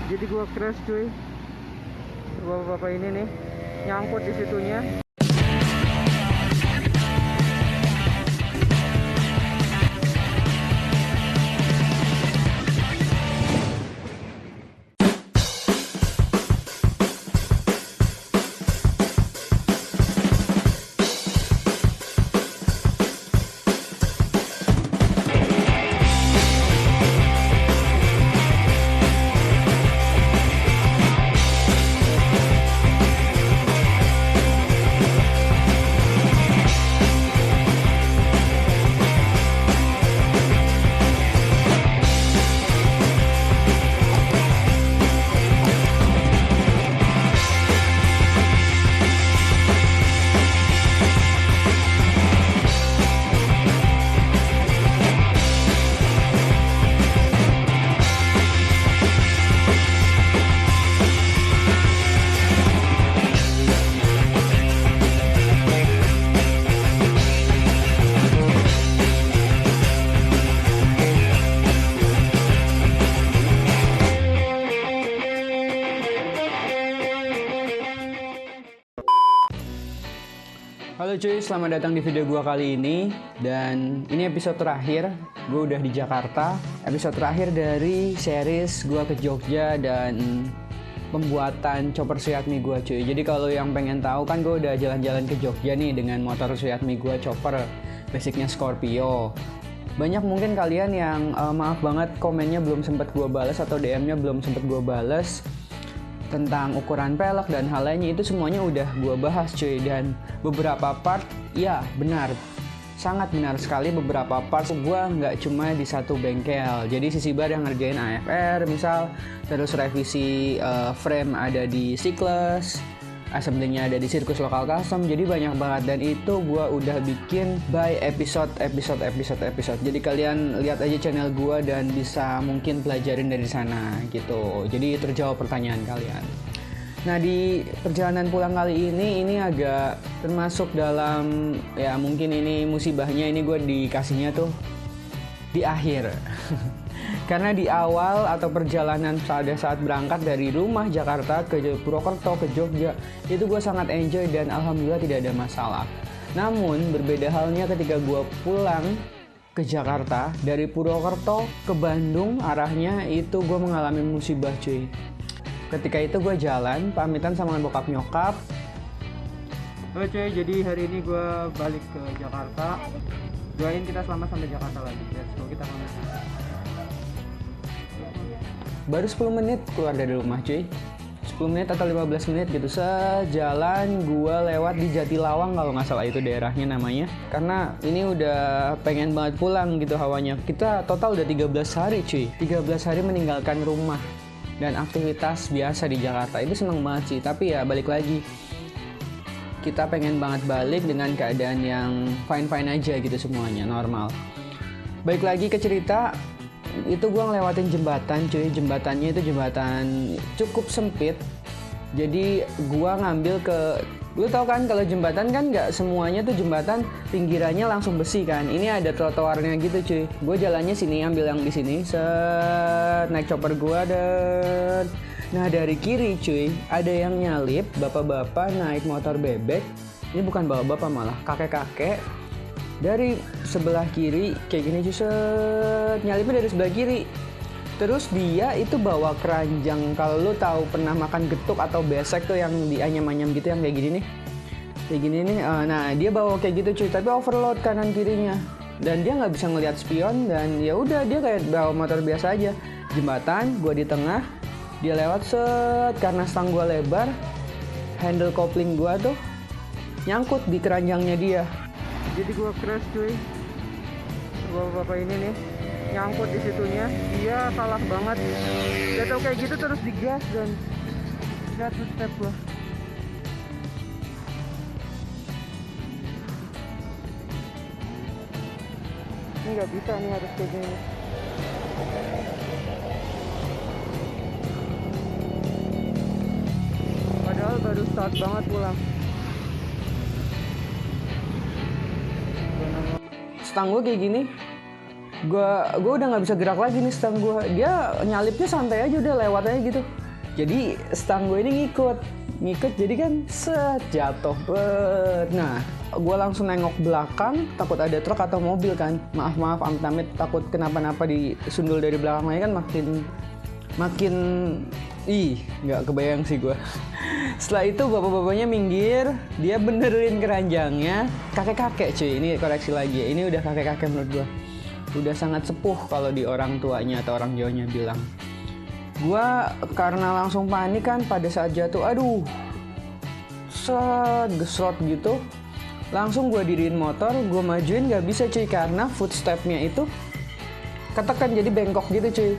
Jadi gua crash cuy. Bapak-bapak ini nih nyangkut di situnya. Halo cuy, selamat datang di video gua kali ini. Dan ini episode terakhir, gue udah di Jakarta. Episode terakhir dari series gua ke Jogja dan pembuatan chopper Suyatmi gua cuy. Jadi kalau yang pengen tahu kan gue udah jalan-jalan ke Jogja nih dengan motor Suyatmi gua chopper, basicnya Scorpio. Banyak mungkin kalian yang maaf banget komennya belum sempet gua balas atau DM-nya belum sempet gua balas tentang ukuran pelek dan hal lainnya. Itu semuanya udah gue bahas cuy. Dan beberapa part, ya benar, sangat benar sekali, beberapa part gue nggak cuma di satu bengkel. Jadi si Sibar yang ngerjain AFR misal, terus revisi frame ada di Cycles, assemblingnya ada di Sirkus Lokal Custom. Jadi banyak banget, dan itu gue udah bikin by episode. Jadi kalian lihat aja channel gue dan bisa mungkin pelajarin dari sana gitu. Jadi terjawab pertanyaan kalian. Nah, di perjalanan pulang kali ini agak termasuk dalam, ya mungkin ini musibahnya, ini gue dikasihnya tuh di akhir. Karena di awal atau perjalanan saat berangkat dari rumah Jakarta ke Purwokerto ke Jogja, itu gue sangat enjoy dan alhamdulillah tidak ada masalah. Namun berbeda halnya ketika gue pulang ke Jakarta dari Purwokerto ke Bandung arahnya, itu gue mengalami musibah cuy. Ketika itu gue jalan pamitan sama bokap nyokap. Oke cuy, jadi hari ini gue balik ke Jakarta. Doain kita selamat sampai Jakarta lagi. Let's go, kita pamit. Baru 10 menit keluar dari rumah cuy, 10 menit atau 15 menit gitu. Sejalan gua lewat di Jatilawang kalau nggak salah itu daerahnya namanya. Karena ini udah pengen banget pulang gitu hawanya. Kita total udah 13 hari cuy, 13 hari meninggalkan rumah dan aktivitas biasa di Jakarta. Itu seneng banget sih, tapi ya balik lagi, kita pengen banget balik dengan keadaan yang fine-fine aja gitu, semuanya normal. Balik lagi ke cerita, itu gue ngelewatin jembatan cuy. Jembatannya itu jembatan cukup sempit. Jadi gue ngambil ke, lu tau kan kalau jembatan kan nggak semuanya tuh jembatan pinggirannya langsung besi kan. Ini ada trotoarnya gitu cuy. Gue jalannya sini, ambil yang di sini, set, naik chopper gue dan nah dari kiri cuy ada yang nyalip, bapak-bapak naik motor bebek. Ini bukan bapak-bapak, malah kakek-kakek. Dari sebelah kiri kayak gini cuy, nyalipnya dari sebelah kiri. Terus dia itu bawa keranjang. Kalau lu tahu pernah makan getuk atau besek tuh yang dianyam-anyam gitu, yang kayak gini nih, kayak gini nih. Nah dia bawa kayak gitu cuy, tapi overload kanan kirinya. Dan dia nggak bisa ngelihat spion, dan ya udah dia kayak bawa motor biasa aja. Jembatan, gua di tengah, dia lewat set. Karena stang gua lebar, handle kopling gua tuh nyangkut di keranjangnya dia. Jadi gua crash cuy. Bapak-bapak ini nih nyangkut di situnya. Dia salah banget. Dia tau kayak gitu terus digas dan jatuh step gua. Ini nggak bisa nih, harus kayak gini. Padahal baru start banget pulang. Stang gue kayak gini, gue udah nggak bisa gerak lagi nih stang gue. Dia nyalipnya santai aja, udah lewat aja gitu. Jadi stang gue ini ngikut, jadi kan set jatuh. Nah, gue langsung nengok belakang, takut ada truk atau mobil kan. Maaf amit-amit takut kenapa-napa disundul dari belakangnya kan makin nggak kebayang sih gue. Setelah itu bapak-bapaknya minggir, dia benerin keranjangnya. Kakek-kakek cuy, ini koreksi lagi ya, ini udah kakek-kakek menurut gue. Udah sangat sepuh kalau di orang tuanya atau orang Jawanya bilang. Gue karena langsung panik kan pada saat jatuh, aduh gesrot gitu. Langsung gue diriin motor, gue majuin gak bisa cuy, karena footstepnya itu ketekan jadi bengkok gitu cuy.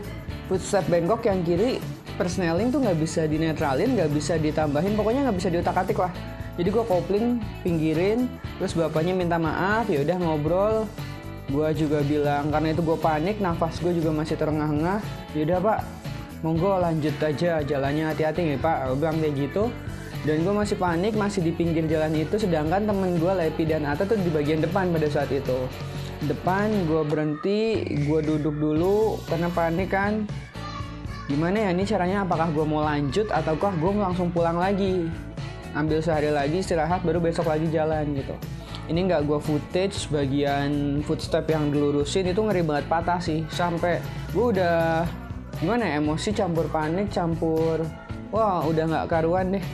Footstep bengkok yang kiri persneling tuh nggak bisa dinetralin, nggak bisa ditambahin, pokoknya nggak bisa diutak-atik lah. Jadi gue kopling, pinggirin, terus bapaknya minta maaf, ya udah ngobrol. Gue juga bilang karena itu gue panik, nafas gue juga masih terengah-engah. Ya udah pak, monggo lanjut aja jalannya, hati-hati nih pak. Gue bilang kayak gitu. Dan gue masih panik, masih di pinggir jalan itu, sedangkan temen gue Lepi dan Ata tuh di bagian depan pada saat itu. Depan gue berhenti, gue duduk dulu karena panik kan. Gimana ya ini caranya, apakah gue mau lanjut ataukah gue langsung pulang lagi, ambil sehari lagi istirahat baru besok lagi jalan gitu. Ini nggak gue footage bagian footstep yang dilurusin, itu ngeri banget patah sih, sampai gue udah gimana ya, emosi campur panik campur wah udah nggak karuan deh.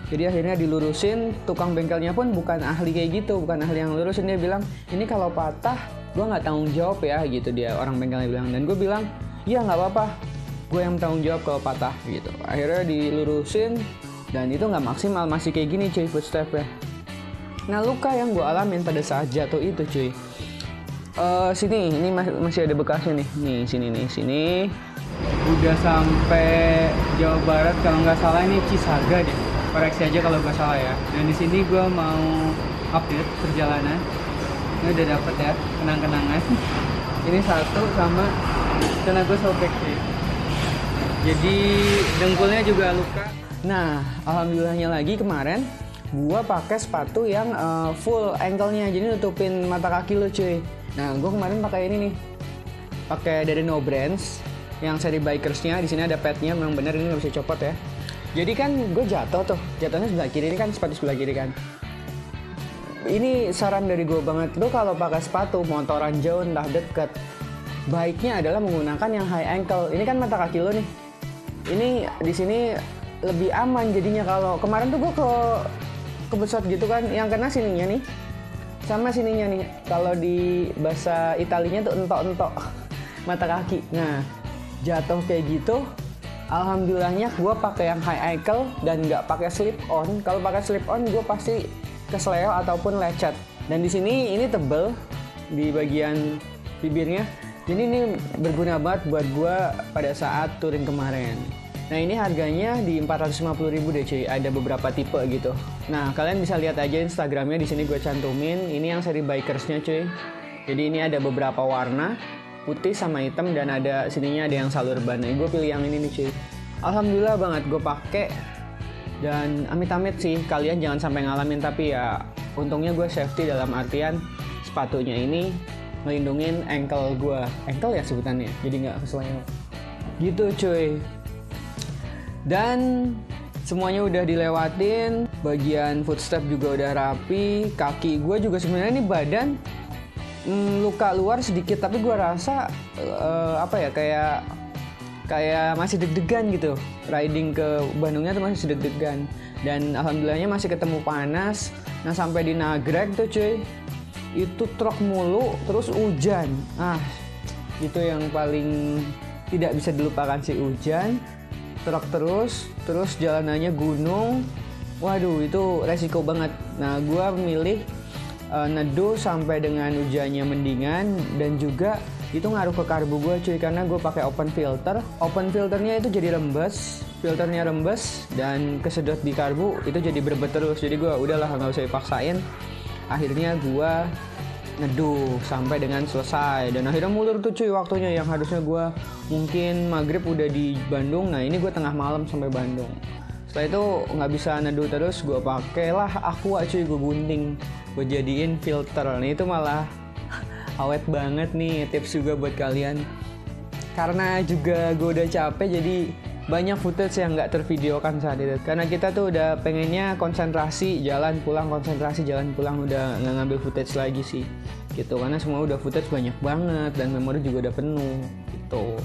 Jadi akhirnya dilurusin, tukang bengkelnya pun bukan ahli kayak gitu, bukan ahli yang lurusin. Dia bilang ini kalau patah gue nggak tanggung jawab ya gitu, dia orang bengkelnya bilang. Dan gue bilang iya nggak apa-apa, gue yang tanggung jawab kalau patah gitu. Akhirnya dilurusin dan itu nggak maksimal, masih kayak gini cuy footstepnya. Nah luka yang gue alamin pada saat jatuh itu cuy, sini ini masih ada bekasnya nih sini udah sampai Jawa Barat kalau nggak salah, ini Cisaga deh, koreksi aja kalau nggak salah ya. Dan di sini gue mau update perjalanan. Ini udah dapet ya kenang-kenangan. Ini satu sama celana gue sobek sih. Jadi dengkulnya juga luka. Nah, alhamdulillahnya lagi kemarin gua pakai sepatu yang full ankle-nya, jadi nutupin mata kaki lo cuy. Nah, gua kemarin pakai ini nih, pakai dari No Brands yang seri bikersnya. Di sini ada padnya, memang bener ini nggak bisa copot ya. Jadi kan gue jatuhnya sebelah kiri, ini kan sepatu sebelah kiri kan. Ini saran dari gue banget, lo kalau pakai sepatu motoran jauh entah deket, baiknya adalah menggunakan yang high ankle. Ini kan mata kaki lo nih. Ini di sini lebih aman jadinya. Kalau kemarin tuh gue kebesot gitu kan, yang kena sininya nih sama sininya nih. Kalau di bahasa Italinya tuh entok-entok mata kaki. Nah jatuh kayak gitu, alhamdulillahnya gue pakai yang high ankle dan nggak pakai slip on. Kalau pakai slip on gue pasti kesleo ataupun lecet. Dan di sini ini tebel di bagian bibirnya. Jadi ini berguna banget buat gue pada saat touring kemarin. Nah ini harganya di 450.000 deh cuy, ada beberapa tipe gitu. Nah kalian bisa lihat aja Instagramnya, di sini gue cantumin. Ini yang seri bikersnya cuy. Jadi ini ada beberapa warna, putih sama hitam, dan ada sininya ada yang salur ban. Nah gue pilih yang ini nih cuy. Alhamdulillah banget gue pakai. Dan amit-amit sih kalian jangan sampai ngalamin, tapi ya untungnya gue safety dalam artian sepatunya ini ngelindungin ankle gue, ankle ya sebutannya, jadi nggak kesleo gitu cuy. Dan semuanya udah dilewatin, bagian footstep juga udah rapi, kaki gue juga sebenarnya ini badan luka luar sedikit, tapi gue rasa kayak masih deg-degan gitu. Riding ke Bandungnya tuh masih deg-degan, dan alhamdulillahnya masih ketemu panas. Nah sampai di Nagreg tuh cuy, itu truk mulu, terus hujan. Itu yang paling tidak bisa dilupakan sih, hujan, truk terus jalanannya gunung. Waduh itu resiko banget. Nah gue milih neduh sampai dengan hujannya mendingan, dan juga itu ngaruh ke karbu gue cuy, karena gue pakai open filternya itu jadi rembes, filternya rembes dan kesedot di karbu itu jadi berbet terus. Jadi gue udahlah nggak usah dipaksain. Akhirnya gue neduh sampai dengan selesai, dan akhirnya mulur tuh cuy waktunya, yang harusnya gue mungkin maghrib udah di Bandung. Nah ini gue tengah malam sampai Bandung. Setelah itu nggak bisa neduh terus, gue pakailah Aqua cuy, gue gunting, gue jadiin filter. Nah itu malah awet banget nih. Tips juga buat kalian, karena juga gue udah capek jadi banyak footage yang nggak tervideokan saat itu, karena kita tuh udah pengennya konsentrasi jalan pulang, udah nggak ngambil footage lagi sih gitu, karena semua udah footage banyak banget dan memori juga udah penuh gitu.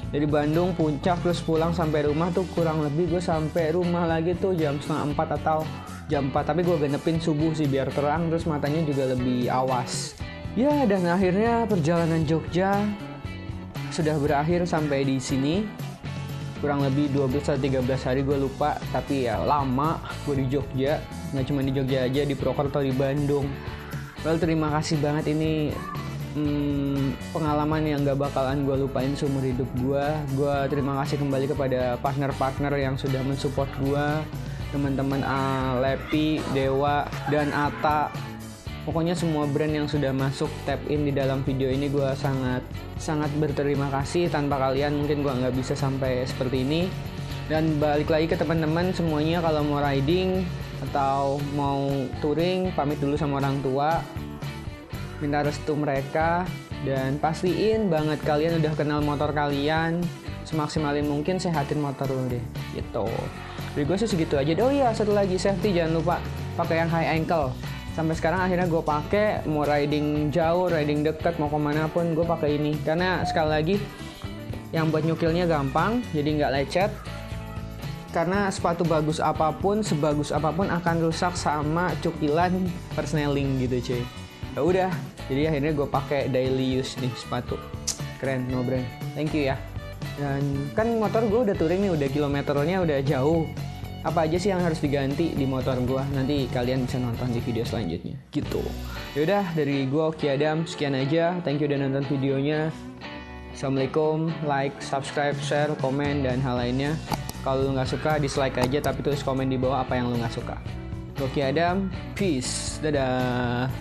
Dari Bandung puncak terus pulang sampai rumah tuh kurang lebih gue sampai rumah lagi tuh jam 3:30 atau jam 4, tapi gue genepin subuh sih biar terang, terus matanya juga lebih awas ya. Dan akhirnya perjalanan Jogja sudah berakhir sampai di sini, kurang lebih 12 atau 13 hari gue lupa, tapi ya lama gue di Jogja. Nggak cuma di Jogja aja, di Purwokerto, di Bandung. Well, terima kasih banget, ini pengalaman yang gak bakalan gue lupain seumur hidup gue. Gue terima kasih kembali kepada partner-partner yang sudah mensupport gue, teman-teman Lepi, Dewa, dan Ata. Pokoknya semua brand yang sudah masuk tap in di dalam video ini, gue sangat berterima kasih. Tanpa kalian mungkin gue nggak bisa sampai seperti ini. Dan balik lagi ke teman-teman semuanya, kalau mau riding atau mau touring, pamit dulu sama orang tua, minta restu mereka, dan pastiin banget kalian udah kenal motor kalian, semaksimalin mungkin sehatin motor lo deh gitu. Dari gue sih segitu aja. Oh iya, satu lagi, safety jangan lupa pakai yang high ankle. Sampai sekarang akhirnya gue pakai, mau riding jauh, riding dekat, mau kemana pun gue pakai ini, karena sekali lagi yang buat nyukilnya gampang, jadi nggak lecet. Karena sepatu bagus apapun, sebagus apapun akan rusak sama cukilan persneling gitu cuy. Ya udah, jadi akhirnya gue pakai daily use nih sepatu, keren, no brand, thank you ya. Dan kan motor gue udah touring nih, udah kilometernya udah jauh. Apa aja sih yang harus diganti di motor gua? Nanti kalian bisa nonton di video selanjutnya gitu. Yaudah, dari gua Oki Adam sekian aja. Thank you udah nonton videonya. Assalamualaikum. Like, subscribe, share, komen, dan hal lainnya. Kalau lu nggak suka, dislike aja, tapi tulis komen di bawah apa yang lu nggak suka. Oki Adam, peace, dadah.